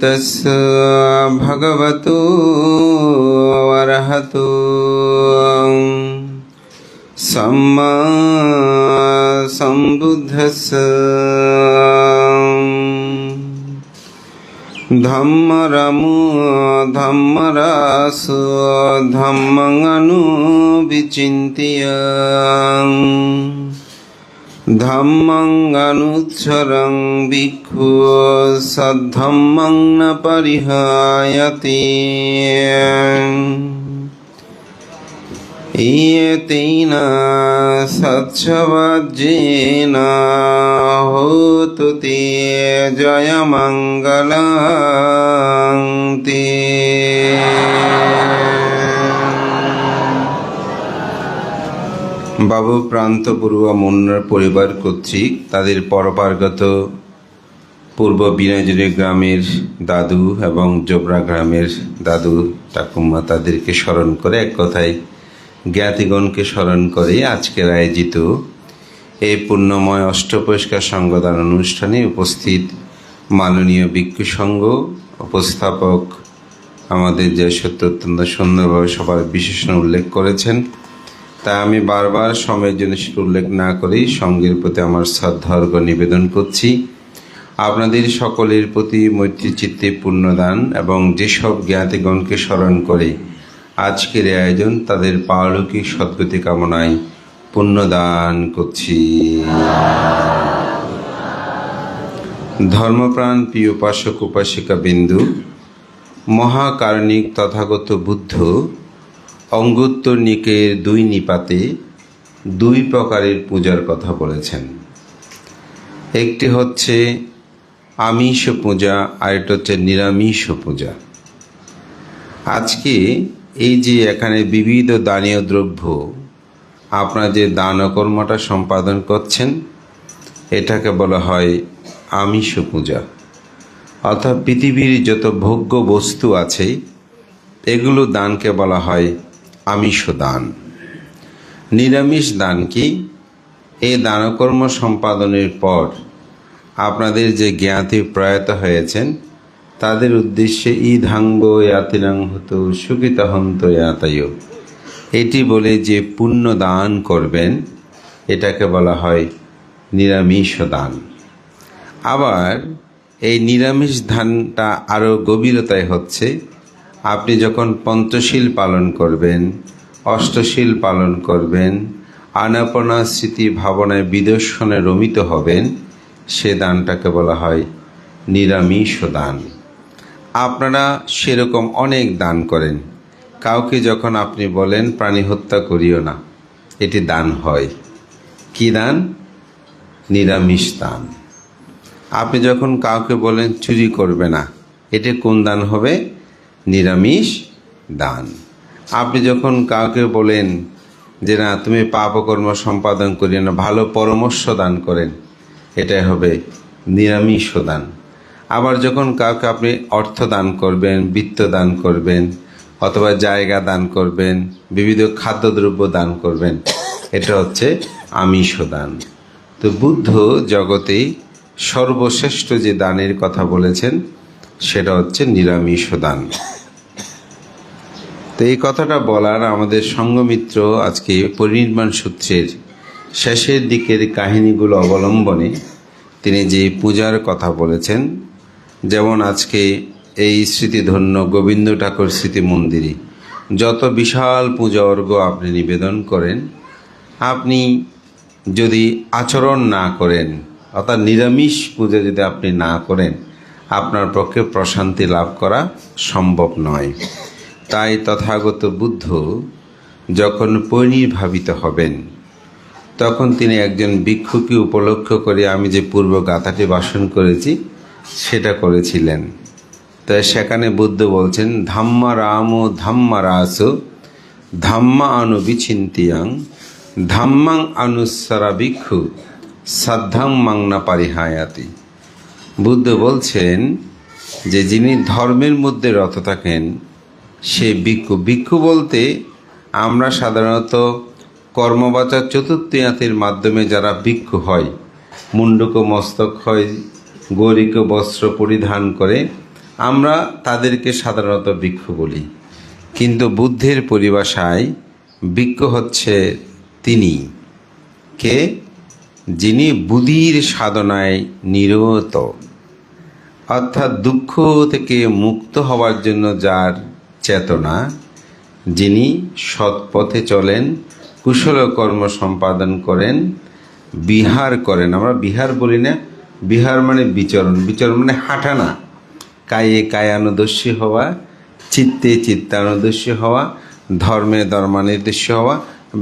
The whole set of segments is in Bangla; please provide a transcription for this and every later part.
तस्य भगवतो अरहतो सम्मा सम्बुद्धस्य धम्मरमो धम्मरास धम्मं अनुविचिन्त्य धम्मं अनुच्चरं भिक्खु सद्धम्मं न परिहायति एतेन सच्चवज्जेन होतु ते जयमङ्गलं ते। বাবু প্রান্ত পড়ুয়া মুন্নার পরিবার কর্তৃক তাদের পরপারগত পূর্ব বিনাজুরি গ্রামের দাদু এবং জোবরা গ্রামের দাদু ঠাকুমা তাদেরকে স্মরণ করে, এক কথায় জ্ঞাতিগণকে স্মরণ করে আজকের আয়োজিত এই পুণ্যময় অষ্টপরিষ্কার সঙ্গদান অনুষ্ঠানে উপস্থিত মাননীয় ভিক্ষু সংঘ উপস্থাপক আমাদের যে সত্য অত্যন্ত সুন্দরভাবে সবার বিশেষণ উল্লেখ করেছেন, তা আমি বারবার সময়ের জন্য সেটা উল্লেখ না করেই সঙ্গের প্রতি আমার শ্রদ্ধার্ঘ্য নিবেদন করছি। আপনাদের সকলের প্রতি মৈত্রী চিত্তে পুণ্যদান এবং যেসব জ্ঞাতিগণকে স্মরণ করে আজকের আয়োজন, তাদের পারলৌকিক সদ্গতি কামনায় পুণ্যদান করছি। ধর্মপ্রাণ প্রিয় উপাসক উপাসিকা বিন্দু, মহাকারণিক তথাগত বুদ্ধ অঙ্গুত্তর নিকের 2 নিপাতে 2 প্রকারের পূজার কথা বলেছেন। একটি হচ্ছে আমিষ পূজা, আরেকটি হচ্ছে নিরামিষ পূজা। আজকে এই যে এখানে বিবিধ দানীয় দ্রব্য আপনারা যে দান কর্মটা সম্পাদন করছেন, এটাকে বলা হয় আমিষ পূজা। অর্থাৎ পৃথিবীর যত ভোগ্য বস্তু আছে এগুলো দানকে বলা হয় আমিষ দান। নিরামিষ দান কি? এই দানকর্ম সম্পাদনের পর আপনাদের যে জ্ঞাতি প্রয়াত হয়েছেন তাদের উদ্দেশ্যে ইধাঙ্গ ইয়াতিনাং হতো সুখিতহন্ত ইয়াতায়, এটি বলে যে পুণ্য দান করবেন এটাকে বলা হয় নিরামিষ দান। আবার এই নিরামিষ দানটা আরও গভীরতায় হচ্ছে, আপনি যখন পঞ্চশীল পালন করবেন, অষ্টশীল পালন করবেন, আনাপনা স্মৃতি ভাবনায় বিদর্শনে রমিত হবেন, সে দানটাকে বলা হয় নিরামিষ দান। আপনারা সেরকম অনেক দান করেন। কাউকে যখন আপনি বলেন প্রাণী হত্যা করিও না, এটি দান হয়। কি দান? নিরামিষ দান। আপনি যখন কাউকে বলেন চুরি করবে না, এটি কোন দান হবে? নিরামিষ দান। আপনি যখন কাউকে বলেন যে না তুমি পাপকর্ম সম্পাদন করিও না, ভালো পরামর্শ দান করেন, এটাই হবে নিরামিষ দান। আবার যখন কাউকে আপনি অর্থ দান করবেন, বিত্ত দান করবেন, অথবা জায়গা দান করবেন, বিবিধ খাদ্যদ্রব্য দান করবেন, এটা হচ্ছে আমিষ দান। তো বুদ্ধ জগতে সর্বশ্রেষ্ঠ যে দানের কথা বলেছেন সেটা হচ্ছে নিরামিষ দান। তো এই কথাটা বলার আমাদের সঙ্গমিত্র আজকে পরিনির্বাণ সূত্রের শেষের দিকের কাহিনীগুলো অবলম্বনে তিনি যে পূজার কথা বলেছেন, যেমন আজকে এই স্মৃতিধন্য গোবিন্দ ঠাকুর স্মৃতি মন্দিরে যত বিশাল পূজা অর্ঘ্য আপনি নিবেদন করেন, আপনি যদি আচরণ না করেন, অর্থাৎ নিরামিষ পূজা যদি আপনি না করেন, আপনার পক্ষে প্রশান্তি লাভ করা সম্ভব নয়। তাই তথাগত বুদ্ধ যখন পরিনির্বাপিত হবেন, তখন তিনি একজন ভিক্ষুকে উপলক্ষ করে আমি যে পূর্ব গাথাটি ভাষণ করেছি সেটা করেছিলেন। তাই সেখানে বুদ্ধ বলছেন ধাম্মা রাম ধাম্মা রাস ধাম্মা অনুবিচিন্তিয়াং ধাম্মাং অনুসারা ভিক্ষু সাধ্যাং মাংনা পারিহায়াতি। বুদ্ধ বলছেন যে যিনি ধর্মের মধ্যে রত থাকেন সে ভিক্ষু। ভিক্ষু বলতে আমরা সাধারণত কর্মবাচার চতুর্থীয়াতির মাধ্যমে যারা ভিক্ষু হয়, মুন্ডক মস্তক হয়, গৌরিক বস্ত্র পরিধান করে আমরা তাদেরকে সাধারণত ভিক্ষু বলি, কিন্তু বুদ্ধের পরিভাষায় ভিক্ষু হচ্ছে তিনি কে, যিনি বুদ্ধির সাধনায় নিরত, অর্থাৎ দুঃখ থেকে মুক্ত হওয়ার জন্য যার চেতনা, যিনি সৎ পথে চলেন, কুশল কর্ম সম্পাদন করেন, বিহার করেন। আমরা বিহার বলি না, বিহার মানে বিচরণ, বিচরণ মানে হাঁটা না। কায়ে কায়ানুদর্শী হওয়া, চিত্তে চিত্তানুদর্শী হওয়া, ধর্মে ধর্মানুদর্শী হওয়া,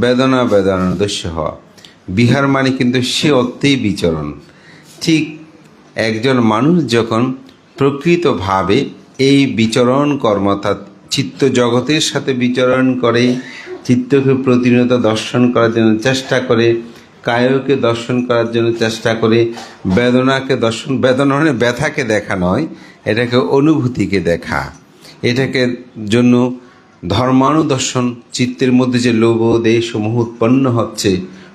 বেদনা বেদনানুদর্শী হওয়া। বিহার মানে কিন্তু সে অর্থেই বিচরণ। ঠিক একজন মানুষ যখন প্রকৃতভাবে এই বিচরণ কর্ম, অর্থাৎ চিত্ত জগতের সাথে বিচরণ করে, চিত্তকে প্রতিনিয়ত দর্শন করার জন্য চেষ্টা করে, কায়কে দর্শন করার জন্য চেষ্টা করে, বেদনাকে দর্শন, বেদনা মানে ব্যথাকে দেখা নয়, এটাকে অনুভূতিকে দেখা, এটাকে জন্য ধর্মানুদর্শন, চিত্তের মধ্যে যে লোভ দেশ সমূহ উৎপন্ন হচ্ছে,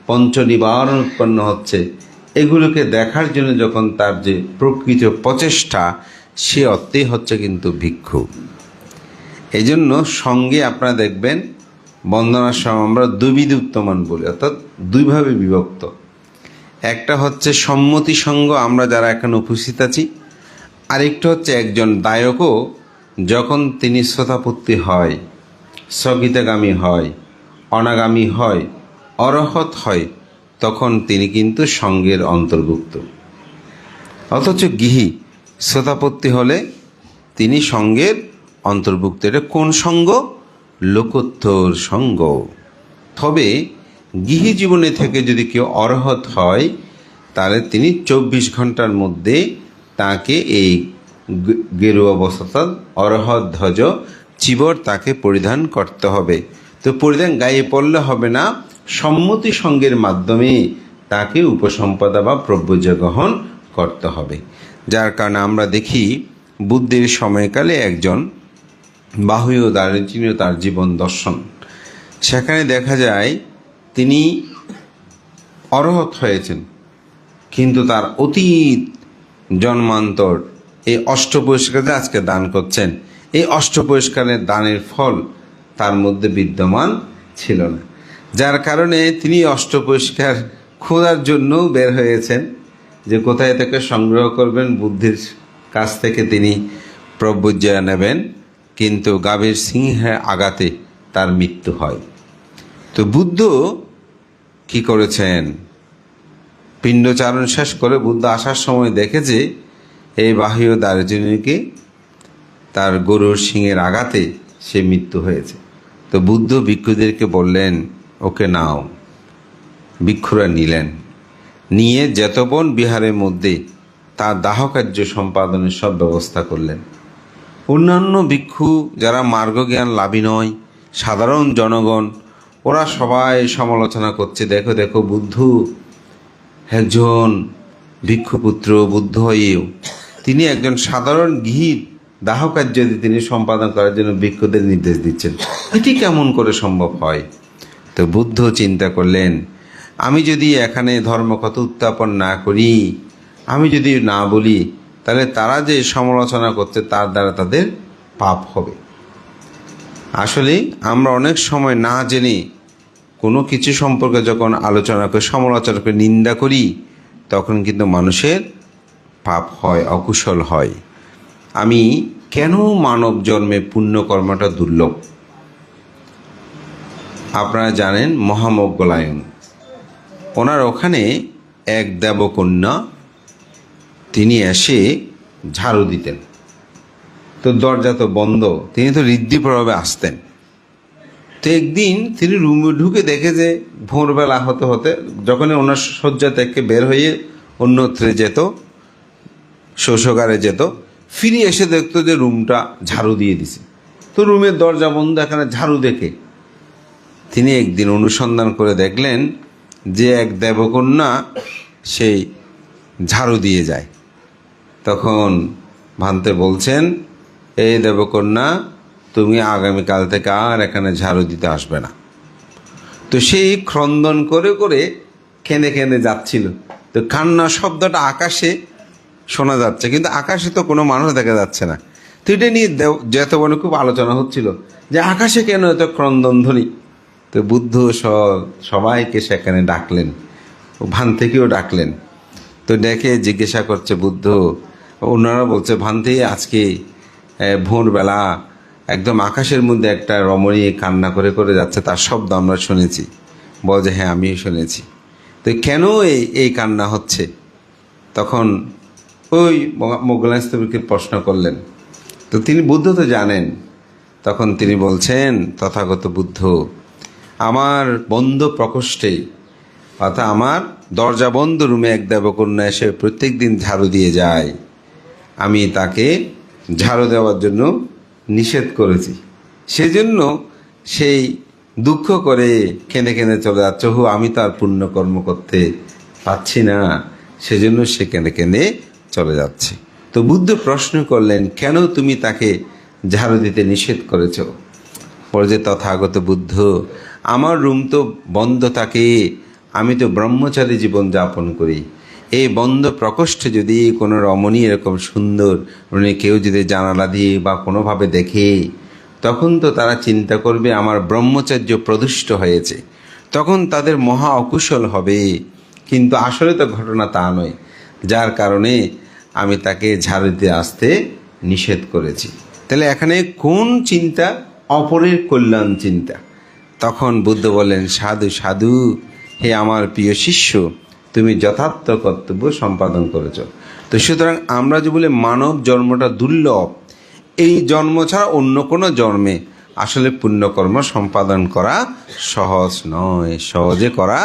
পঞ্চ নিবারণ উৎপন্ন হচ্ছে, এগুলোকে দেখার জন্য যখন তার যে প্রকৃত প্রচেষ্টা, সে অর্থেই হচ্ছে কিন্তু ভিক্ষু। এই জন্য সঙ্গে আপনারা দেখবেন বন্দনার সময় আমরা দুবিধ উত্তমান বলি, অর্থাৎ দুইভাবে বিভক্ত। একটা হচ্ছে সম্মতি সঙ্গ, আমরা যারা এখানে উপস্থিত আছি। আরেকটা হচ্ছে একজন দায়কও যখন তিনি শ্রোতাপত্তি হয়, স্থগিতগামী হয়, অনাগামী হয়, অরহত হয়, তখন তিনি কিন্তু সঙ্গের অন্তর্ভুক্ত। অথচ গৃহী শ্রোতাপত্তি হলে তিনি সঙ্গের অন্তর্ভুক্ত। এটা কোন সঙ্গ? লোকোত্তর সঙ্গ। তবে গৃহী জীবনে থেকে যদি কেউ অরহত হয়, তাহলে তিনি 24 ঘন্টার মধ্যে তাকে এই গেরুয়া বস্ত্র, অরহত ধ্বজ চিবর তাকে পরিধান করতে হবে। তো পরিধান গায়ে পড়লে হবে না, সম্মতি সঙ্গের মাধ্যমে তাকে উপসম্পদা বা প্রব্যজ গ্রহণ করতে হবে। যার কারণে আমরা দেখি বুদ্ধের সময়কালে একজন বাহ্য দার্শনিক, তার জীবন দর্শন, সেখানে দেখা যায় তিনি অরহত হয়েছেন, কিন্তু তার অতীত জন্মান্তর এই অষ্টপরিষ্কারে আজকে দান করছেন, এই অষ্টপরিষ্কারের দানের ফল তার মধ্যে বিদ্যমান ছিল না। যার কারণে তিনি অষ্টপরিষ্কার খোঁজার জন্যও বের হয়েছেন, যে কোথায় থেকে সংগ্রহ করবেন, বুদ্ধির কাছ থেকে তিনি প্রব্রজ্জা নেবেন, কিন্তু গাভীর সিংহের আঘাতে তার মৃত্যু হয়। তো বুদ্ধ কি করেছেন? পিণ্ডচারণ শেষ করে বুদ্ধ আসার সময় দেখেছে এই বাহ্য দার্শনিকে তার গরুর সিংহের আঘাতে সে মৃত্যু হয়েছে। তো বুদ্ধ ভিক্ষুদেরকে বললেন, ওকে নাও। ভিক্ষুরা নিলেন, নিয়ে যেতবন বিহারের মধ্যে তার দাহকার্য সম্পাদনের সব ব্যবস্থা করলেন। অন্যান্য ভিক্ষু যারা মার্গজ্ঞান লাভী নয়, সাধারণ জনগণ, ওরা সবাই সমালোচনা করছে, দেখো দেখো বুদ্ধ একজন ভিক্ষুপুত্র, বুদ্ধ হয়েও তিনি একজন সাধারণ গৃহীর দাহকার্য তিনি সম্পাদন করার জন্য ভিক্ষুদের নির্দেশ দিচ্ছেন, এটি কেমন করে সম্ভব হয়? তো বুদ্ধ চিন্তা করলেন, আমি যদি এখানে ধর্মকথা উত্থাপন না করি, আমি যদি না বলি, তাহলে তারা যে সমালোচনা করছে তার দ্বারা তাদের পাপ হবে। আসলে আমরা অনেক সময় না জেনে কোনো কিছু সম্পর্কে যখন আলোচনা করি, সমালোচনা করে নিন্দা করি, তখন কিন্তু মানুষের পাপ হয়, অকুশল হয়। আমি কেন মানব জন্মে পুণ্যকর্মটা দুর্লভ? আপনারা জানেন মহামজ্ঞলায়ন, ওনার ওখানে এক দেবকন্যা, তিনি এসে ঝাড়ু দিতেন। তো দরজা তো বন্ধ, তিনি তো ঋদ্ধিপ্রভাবে আসতেন। তো একদিন তিনি রুমে ঢুকে দেখে যে ভোরবেলা হতে হতে, যখনই ওনার শয্যা থেকে বের হয়ে অন্যত্রে যেত, শৌচাগারে যেত, ফিরে এসে দেখতো যে রুমটা ঝাড়ু দিয়ে দিছে। তো রুমের দরজা বন্ধ, এখানে ঝাড়ু দেখে তিনি একদিন অনুসন্ধান করে দেখলেন যে এক দেবকন্যা সেই ঝাড়ু দিয়ে যায়। তখন ভান্তে বলছেন, এই দেবকন্যা, তুমি আগামীকাল থেকে আর এখানে ঝাড়ু দিতে আসবে না। তো সেই ক্রন্দন করে করে কেঁদে কেঁদে যাচ্ছিল। তো কান্না শব্দটা আকাশে শোনা যাচ্ছে, কিন্তু আকাশে তো কোনো মানুষ দেখা যাচ্ছে না। তো এটা নিয়ে যেতবনে খুব আলোচনা হচ্ছিল যে আকাশে কেন এত ক্রন্দনধ্বনি। তো বুদ্ধ সবাইকে সেখানে ডাকলেন, ভান্তেকেও ডাকলেন। তো ডেকে জিজ্ঞাসা করছে বুদ্ধ, ওনারা বলছে ভান্তে আজকে ভোরবেলা একদম আকাশের মধ্যে একটা রমণী কান্না করে করে যাচ্ছে, তার শব্দ আমরা শুনেছি। বল যে হ্যাঁ আমিও শুনেছি। তো কেন এই কান্না হচ্ছে? তখন ওই মোগলাই স্তবীকে প্রশ্ন করলেন। তো তিনি বুদ্ধ তো জানেন। তখন তিনি বলছেন, তথাগত বুদ্ধ আমার বন্ধ প্রকোষ্ঠে, অর্থাৎ আমার দরজা বন্ধ রুমে এক দেবকন্যা এসে প্রত্যেক দিন ঝাড়ু দিয়ে যায়। আমি তাকে ঝাড়ু দেওয়ার জন্য নিষেধ করেছি, সেজন্য সেই দুঃখ করে কেঁদে কেঁদে চলে যাচ্ছে। আমি তো আর পুণ্যকর্ম করতে পাচ্ছি না, সেজন্য সে কেঁদে কেঁদে চলে যাচ্ছে। তো বুদ্ধ প্রশ্ন করলেন, কেন তুমি তাকে ঝাড়ু দিতে নিষেধ করেছ? পরে যে তথাগত বুদ্ধ, আমার রুম তো বন্ধ থাকে, আমি তো ব্রহ্মচারী জীবন যাপন করি। এই বন্ধ প্রকোষ্ঠে যদি কোনো রমণী এরকম সুন্দর কেউ যদি জানালা দিয়ে বা কোনোভাবে দেখে, তখন তো তারা চিন্তা করবে আমার ব্রহ্মচর্য প্রদুষ্ট হয়েছে, তখন তাদের মহা অকুশল হবে। কিন্তু আসলে তো ঘটনা তা নয়, যার কারণে আমি তাকে ঝাড়ু দিয়ে আসতে নিষেধ করেছি। তাহলে এখানে কোন চিন্তা? অপরের কল্যাণ চিন্তা। তখন বুদ্ধ বললেন, সাধু সাধু, হে আমার প্রিয় শিষ্য, তুমি যথার্থ কর্তব্য সম্পাদন করেছ। তো সুতরাং আমরা যে বলে মানব জন্মটা দুর্লভ, এই জন্ম ছাড়া অন্য কোনো জন্মে আসলে পুণ্যকর্ম সম্পাদন করা সহজ নয়, সহজে করা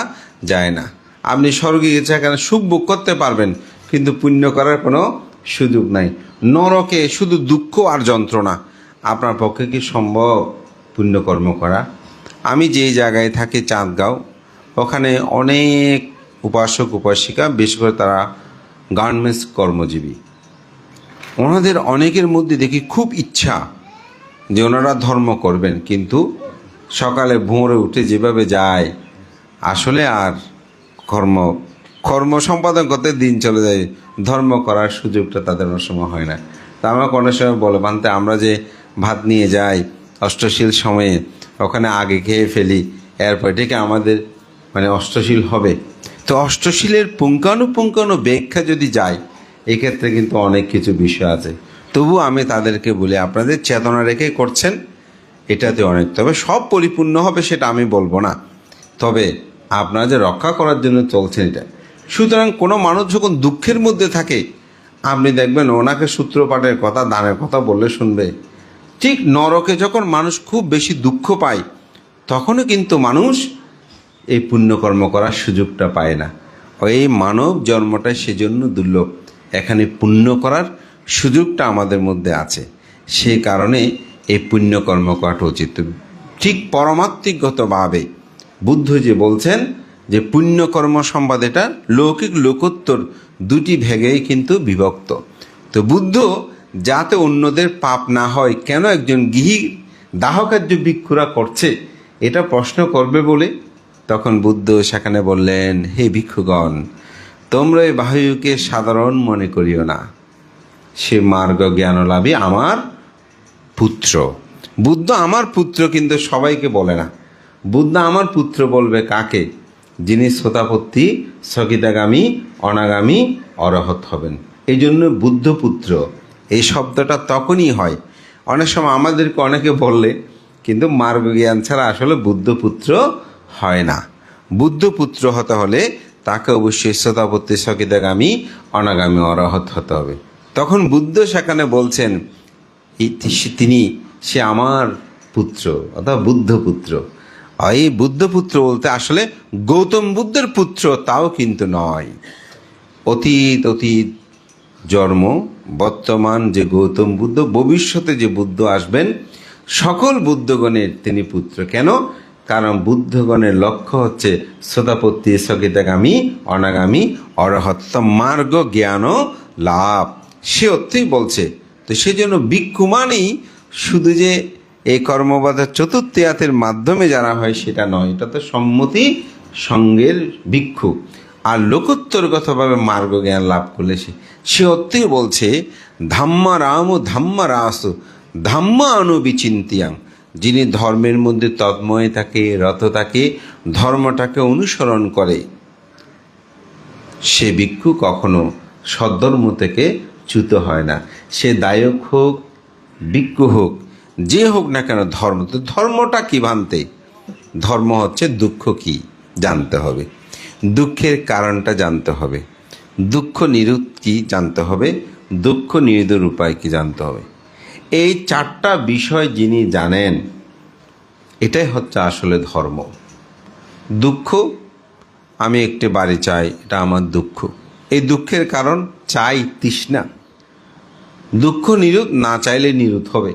যায় না। আপনি স্বর্গে গেছে এখানে সুখ ভোগ করতে পারবেন, কিন্তু পুণ্য করার কোনো সুযোগ নাই। নরকে শুধু দুঃখ আর যন্ত্রণা, আপনার পক্ষে কি সম্ভব পুণ্যকর্ম করা? আমি যেই জায়গায় থাকি চাঁদগাঁও, ওখানে অনেক উপাসক উপাসিকা, বিশেষ করে তারা গার্মেন্টস কর্মজীবী। ওনাদের অনেকের মধ্যে দেখি খুব ইচ্ছা যে ওনারা ধর্ম করবেন, কিন্তু সকালে ভোরে উঠে যেভাবে যায়, আসলে আর কর্ম সম্পাদন করতে দিন চলে যায়, ধর্ম করার সুযোগটা তাদের অনেক সময় হয় না। তা আমাকে অনেক সময় বলে, বানতে আমরা যে ভাত নিয়ে যাই অষ্টশীল সময়ে, ওখানে আগে খেয়ে ফেলি, এরপর এটাকে আমাদের অষ্টশীল হবে। তো অষ্টশীলের পুঙ্খানুপুঙ্খানু ব্যাখ্যা যদি যায়, এক্ষেত্রে কিন্তু অনেক কিছু বিষয় আছে। তবু আমি তাদেরকে বলি, আপনাদের চেতনা রেখে করছেন, এটাতে অনেক, তবে সব পরিপূর্ণ হবে সেটা আমি বলবো না, তবে আপনারা যে রক্ষা করার জন্য চলছেন এটা। সুতরাং কোনো মানুষ যখন দুঃখের মধ্যে থাকে, আপনি দেখবেন ওনাকে সূত্রপাঠের কথা, দানের কথা বললে শুনবে। ঠিক নরকে যখন মানুষ খুব বেশি দুঃখ পায়, তখনও কিন্তু মানুষ এই পুণ্যকর্ম করার সুযোগটা পায় না। এই মানব জন্মটা সেজন্য দুর্লভ, এখানে পুণ্য করার সুযোগটা আমাদের মধ্যে আছে, সে কারণে এই পুণ্যকর্ম করাটা উচিত। ঠিক পরমাত্মিকগতভাবে বুদ্ধ যে বলছেন যে পুণ্যকর্ম সম্বাদ, এটা লৌকিক লোকোত্তর দুটি ভেগেই কিন্তু বিভক্ত। তো বুদ্ধ যাতে অন্যদের পাপ না হয়, কেন একজন গৃহী দাহকার্য ভিক্ষুরা করছে এটা প্রশ্ন করবে বলে, তখন বুদ্ধ সেখানে বললেন, হে ভিক্ষুগণ, তোমরা এই বাহুকে সাধারণ মনে করিও না, সে মার্গ জ্ঞানলাভী আমার পুত্র। বুদ্ধ আমার পুত্র কিন্তু সবাইকে বলে না। বুদ্ধ আমার পুত্র বলবে কাকে? যিনি শ্রোতাপত্তি স্থগিতাগামী অনাগামী অরহৎ হবেন। এই জন্য বুদ্ধপুত্র এই শব্দটা তখনই হয়। অনেক সময় আমাদেরকে অনেকে বললে, কিন্তু মার্গ জ্ঞান ছাড়া আসলে বুদ্ধপুত্র হয় না। বুদ্ধপুত্র হতে হলে তাকে অবশ্যই শ্রোতাপত্তি স্থগিতাগামী অনাগামী অরহৎ হতে হবে। তখন বুদ্ধ সেখানে বলছেন সে আমার পুত্র, অর্থাৎ বুদ্ধপুত্র। এই বুদ্ধপুত্র বলতে আসলে গৌতম বুদ্ধের পুত্র তাও কিন্তু নয়। অতীত জন্ম, বর্তমান যে গৌতম বুদ্ধ, ভবিষ্যতে যে বুদ্ধ আসবেন, সকল বুদ্ধগণের তিনি পুত্র। কেন? কারণ বুদ্ধগণের লক্ষ্য হচ্ছে শ্রোতাপত্তি স্থগিতাগামী অনাগামী অরহৎ মার্গ জ্ঞান লাভ, সে অর্থেই বলছে। তো সেজন্য ভিক্ষু মানেই শুধু যে এই কর্মবাধার চতুর্থিয়াতের মাধ্যমে যারা হয় সেটা নয়, এটা তো সম্মতি সঙ্গের ভিক্ষু। আর লোকোত্তরগতভাবে মার্গ জ্ঞান লাভ করলে সে অর্থেই বলছে ধাম্মারাম ধাম্মারাসু ধাম্মানুবিচিন্তিয়াং, যিনি ধর্মের মধ্যে তন্ময় থাকে, রত থাকে, ধর্মটাকে অনুসরণ করে, সে ভিক্ষু কখনো সদ্ধর্ম থেকে চ্যুত হয় না। সে দায়ক হোক, ভিক্ষু হোক, যে হোক না কেন, ধর্ম তো ধর্মটা কি ভানতে? ধর্ম হচ্ছে দুঃখ কি জানতে হবে, দুঃখের কারণটা জানতে হবে, দুঃখ নিরোধ কি জানতে হবে, দুঃখ নিরোধের উপায় কি জানতে হবে। এই চারটা বিষয় যিনি জানেন, এটাই হচ্ছে আসলে ধর্ম। দুঃখ, আমি একটি বাড়ি চাই, এটা আমার দুঃখ। এই দুঃখের কারণ চাই, তৃষ্ণা। দুঃখ নিরোধ, না চাইলে নিরোধ হবে,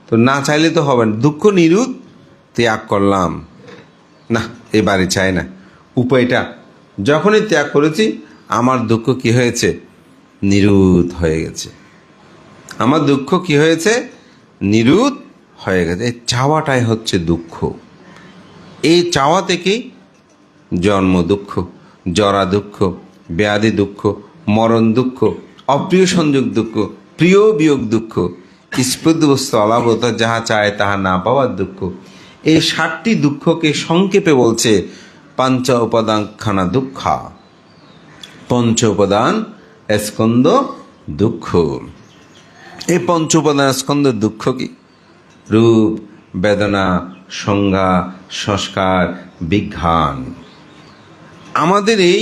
তো না চাইলে তো হবে না। দুঃখ নিরোধ, ত্যাগ করলাম, না এ বাড়ি চাই না, উপায়টা যখনই ত্যাগ করেছি আমার দুঃখ কি হয়েছে? নিরোধ হয়ে গেছে। আমার দুঃখ কি হয়েছে? নিরোধ হয়ে গেছে। এই চাওয়াটাই হচ্ছে দুঃখ। এই চাওয়া থেকেই জন্ম দুঃখ, জরা দুঃখ, ব্যাধি দুঃখ, মরণ দুঃখ, অপ্রিয় সংযোগ দুঃখ, প্রিয় বিয়োগ দুঃখ, স্পৃদ বস্তু অলাভত, যাহা চায় তাহা না পাওয়ার দুঃখ। এই 7টি দুঃখকে সংক্ষেপে বলছে পঞ্চ উপাদানখানা দুঃখা, পঞ্চ উপাদান স্কন্দ দুঃখ। এই পঞ্চ উপাদান স্কন্দ দুঃখ কি? রূপ, বেদনা, সংজ্ঞা, সংস্কার, বিজ্ঞান। আমাদের এই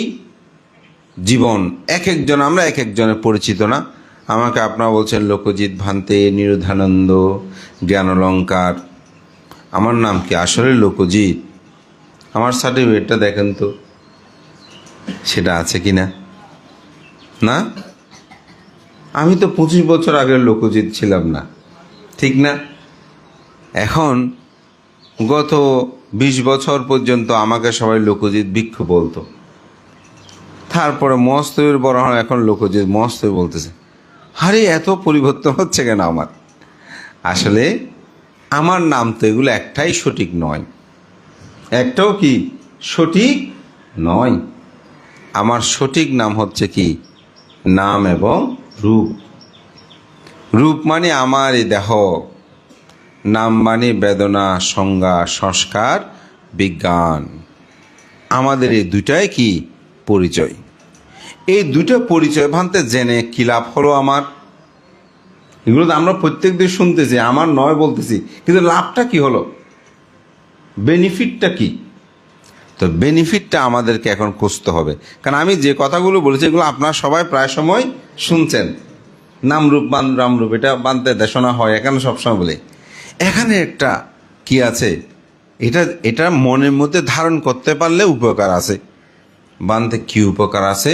জীবন, এক একজন, আমরা এক একজনের পরিচিত না। আমাকে আপনারা বলছেন লোকজিৎ ভান্তে, নিরুধানন্দ, জ্ঞানলঙ্কার। আমার নাম কি আসলে লোকজিৎ? আমার সার্টিফিকেটটা দেখেন তো, সেটা আছে কি না? না, আমি তো 25 বছর আগের লোকজিৎ ছিলাম না, ঠিক না? এখন গত 20 বছর পর্যন্ত আমাকে সবাই লোকজিৎ ভিক্ষু বলতো। তারপরে মস্তবীর বড় হয়, এখন লোকজিৎ মস্তবী বলতেছে। আরে এত পরিবর্তন হচ্ছে কেন আমার? আসলে আমার নাম তো এগুলো একটাই সঠিক নয়, একটাও কি সঠিক নয়। আমার সঠিক নাম হচ্ছে কি? নাম এবং রূপ। রূপ মানে আমার এই দেহ, নাম মানে বেদনা, সংজ্ঞা, সংস্কার, বিজ্ঞান। আমাদের এই দুটাই কি পরিচয়। এই দুটো পরিচয় ভান্তে জেনে কি লাভ হলো আমার? এগুলো তো আমরা প্রত্যেক দিন শুনতেছি, আমার নয় বলতেছি, কিন্তু লাভটা কি হলো? বেনিফিটটা কি? তো বেনিফিটটা আমাদেরকে এখন খুঁজতে হবে। কারণ আমি যে কথাগুলো বলেছি এগুলো আপনারা সবাই প্রায় সময় শুনছেন। নামরূপ রামরূপ, এটা বানতে দেশনা হয় এখানে সবসময় বলে। এখানে একটা কি আছে, এটা মনের মধ্যে ধারণ করতে পারলে উপকার আছে। বানতে কি উপকার আছে?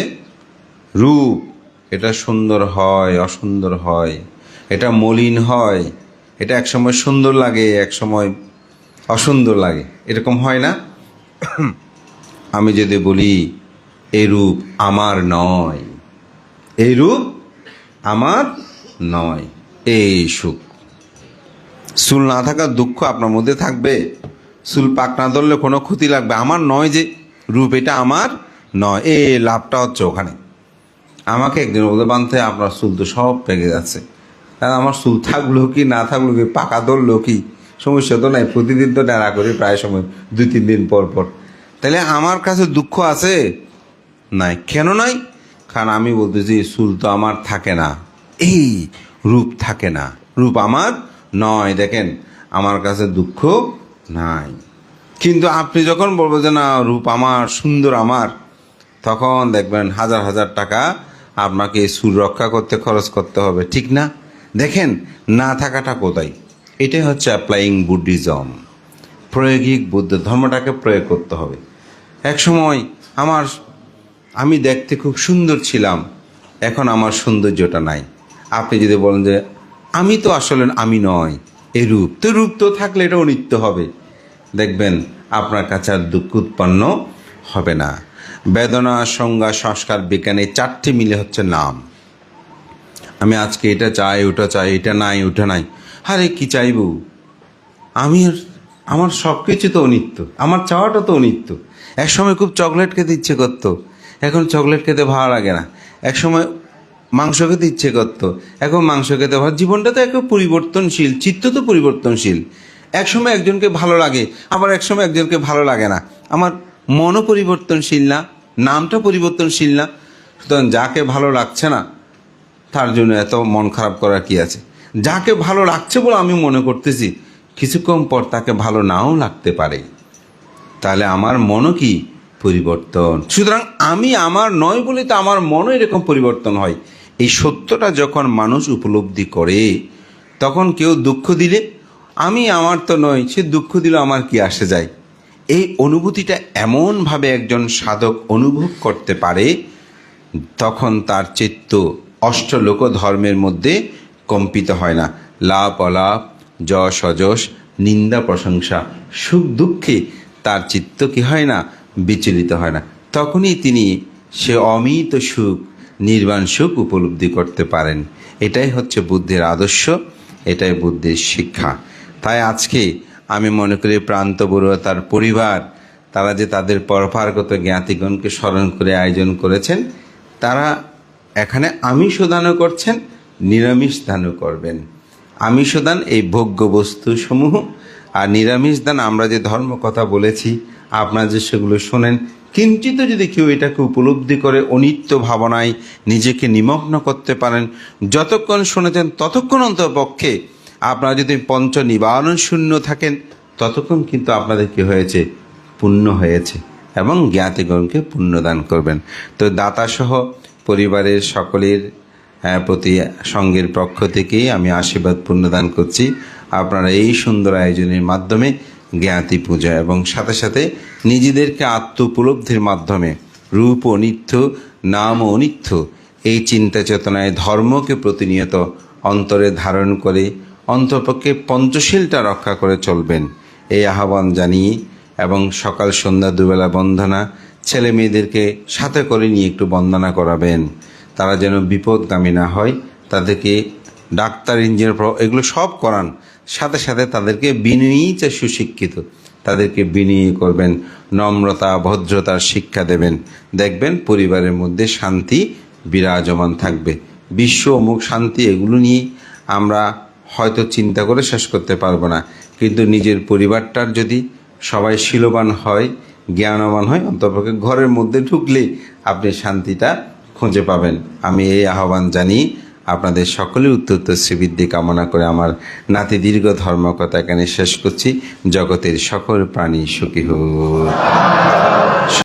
রূপ, এটা সুন্দর হয়, অসুন্দর হয়, এটা মলিন হয়, এটা একসময় সুন্দর লাগে, একসময় অসুন্দর লাগে, এরকম হয় না? আমি যদি বলি এই রূপ আমার নয়, এই রূপ আমার নয়, এই সুখ। চুল না থাকার দুঃখ আপনার মধ্যে থাকবে? চুল পাক না ধরলে কোনো ক্ষতি লাগবে? আমার নয় যে রূপ, এটা আমার নয়, এই লাভটা হচ্ছে ওখানে। আমাকে একদিন বলতে বানতে আপনার চুল তো সব পেকে যাচ্ছে। আমার চুল থাকলো কি না থাকলো কি, পাকা ধরলো কি, সমস্যা তো নাই, প্রতিদিন তো ডেরা করি প্রায় সময় 2-3 দিন পর পর। তাহলে আমার কাছে দুঃখ আছে? নাই। কেন নাই? কারণ আমি বলতেছি চুল তো আমার থাকে না, এই রূপ থাকে না, রূপ আমার নয়। দেখেন আমার কাছে দুঃখ নাই। কিন্তু আপনি যখন বলবেন যে না রূপ আমার, সুন্দর আমার, তখন দেখবেন হাজার হাজার টাকা আপনাকে চুল রক্ষা করতে খরচ করতে হবে, ঠিক না? দেখেন না থাকাটা কোথায়? এটাই হচ্ছে অ্যাপ্লাইং বুদ্ধিজম। প্রায়োগিক বুদ্ধ ধর্মটাকে প্রয়োগ করতে হবে। এক সময় আমি দেখতে খুব সুন্দর ছিলাম, এখন আমার সৌন্দর্যটা নাই। আপনি যদি বলেন যে আমি তো আসলে আমি নয়, এই রূপ তো থাকলে এটা অনিত্য হবে, দেখবেন আপনার কাছে আর দুঃখ উৎপন্ন হবে না। বেদনা, সংজ্ঞা, সংস্কার, বিজ্ঞান, এই 4টি মিলে হচ্ছে নাম। আমি আজকে এটা চাই, ওটা চাই, এটা নাই, ওটা নাই। আরে কি চাইব? আমার সব কিছু তো অনিত্য, আমার চাওয়াটা তো অনিত্য। এক সময় খুব চকলেট খেতে ইচ্ছে করতো, এখন চকলেট খেতে ভালো লাগে না। এক সময় মাংস খেতে ইচ্ছে করতো, এখন মাংস খেতে হয়। জীবনটা তো একটু পরিবর্তনশীল, চিত্ত তো পরিবর্তনশীল। একসময় একজনকে ভালো লাগে, আবার একসময় একজনকে ভালো লাগে না। আমার মনও পরিবর্তনশীল না, নামটা পরিবর্তনশীল না। সুতরাং যাকে ভালো লাগছে না তার জন্য এত মন খারাপ করার কি আছে? যাকে ভালো লাগছে বলে আমি মনে করতেছি, কিছুক্ষণ পর তাকে ভালো নাও লাগতে পারে। তাহলে আমার মনও কি পরিবর্তন। সুতরাং আমি আমার নয় বলে তো আমার মনও এরকম পরিবর্তন হয়। এই সত্যটা যখন মানুষ উপলব্ধি করে, তখন কেউ দুঃখ দিলে আমি আমার তো নয়, সে দুঃখ দিলে আমার কি আসে যায়। এই অনুভূতিটা এমনভাবে একজন সাধক অনুভব করতে পারে, তখন তার চিত্ত অষ্টলোক ধর্মের মধ্যে কম্পিত হয় না। লাভ অলাভ, যশ অযশ, নিন্দা প্রশংসা, সুখ দুঃখে তার চিত্ত কি হয় না, বিচলিত হয় না। তখনই তিনি সে অমিত সুখ, নির্বাণ সুখ উপলব্ধি করতে পারেন। এটাই হচ্ছে বুদ্ধের আদর্শ, এটাই বুদ্ধের শিক্ষা। তাই আজকে আমি মনে করি প্রান্ত বড়ুয়া তার পরিবার, তারা যে তাদের পরপারগত জ্ঞাতিগণকে স্মরণ করে আয়োজন করেছেন, তারা এখানে আমিষ দানও করছেন, নিরামিষ দানও করবেন। আমিষ দান এই ভোগ্য বস্তুসমূহ, আর নিরামিষ দান আমরা যে ধর্ম কথা বলেছি, আপনারা যে সেগুলো শোনেন, কিঞ্চিত যদি কেউ এটাকে উপলব্ধি করে অনিত্য ভাবনায় নিজেকে নিমগ্ন করতে পারেন, যতক্ষণ শুনেছেন ততক্ষণ অন্ততপক্ষে আপনারা যদি পঞ্চ নিবারণ শূন্য থাকেন, ততক্ষণ কিন্তু আপনাদের কি হয়েছে, পুণ্য হয়েছে। এবং জ্ঞাতিগণকে পুণ্যদান করবেন। তো দাতাসহ পরিবারের সকলের প্রতি সঙ্গের পক্ষ থেকেই আমি আশীর্বাদ পুণ্যদান করছি। আপনারা এই সুন্দর আয়োজনের মাধ্যমে জ্ঞাতি পূজা এবং সাথে সাথে নিজেদেরকে আত্ম উপলব্ধির মাধ্যমে রূপ অনিত্য, নাম অনিত্য, এই চিন্তা চেতনায় ধর্মকে প্রতিনিয়ত অন্তরে ধারণ করে অন্তপক্ষে পঞ্চশীলটা রক্ষা করে চলবেন, এই আহ্বান জানিয়ে, এবং সকাল সন্ধ্যা দুবেলা বন্দনা, ছেলে মেয়েদেরকে সাথে করে নিয়ে একটু বন্দনা করাবেন, তারা যেন বিপদগামী না হয়। তাদেরকে ডাক্তার, ইঞ্জিনিয়ার এগুলো সব করান, সাথে সাথে তাদেরকে বিনয়ী যে সুশিক্ষিত, তাদেরকে বিনয়ী করবেন, নম্রতা ভদ্রতার শিক্ষা দেবেন। দেখবেন পরিবারের মধ্যে শান্তি বিরাজমান থাকবে। বিশ্ব অমুক শান্তি, এগুলো নিয়ে আমরা হয়তো চিন্তা করে শেষ করতে পারবো না, কিন্তু নিজের পরিবারটার যদি সবাই শীলবান হয়, জ্ঞানবান হয়, অন্তপক্ষে ঘরের মধ্যে ঢুকলেই আপনি শান্তিটা খুঁজে পাবেন। আমি এই আহ্বান জানি আপনাদের সকলের উত্তর শ্রীবৃদ্ধি কামনা করে আমার নাতি দীর্ঘ ধর্মকথা এখানে শেষ করছি। জগতের সকল প্রাণী সুখী হোক।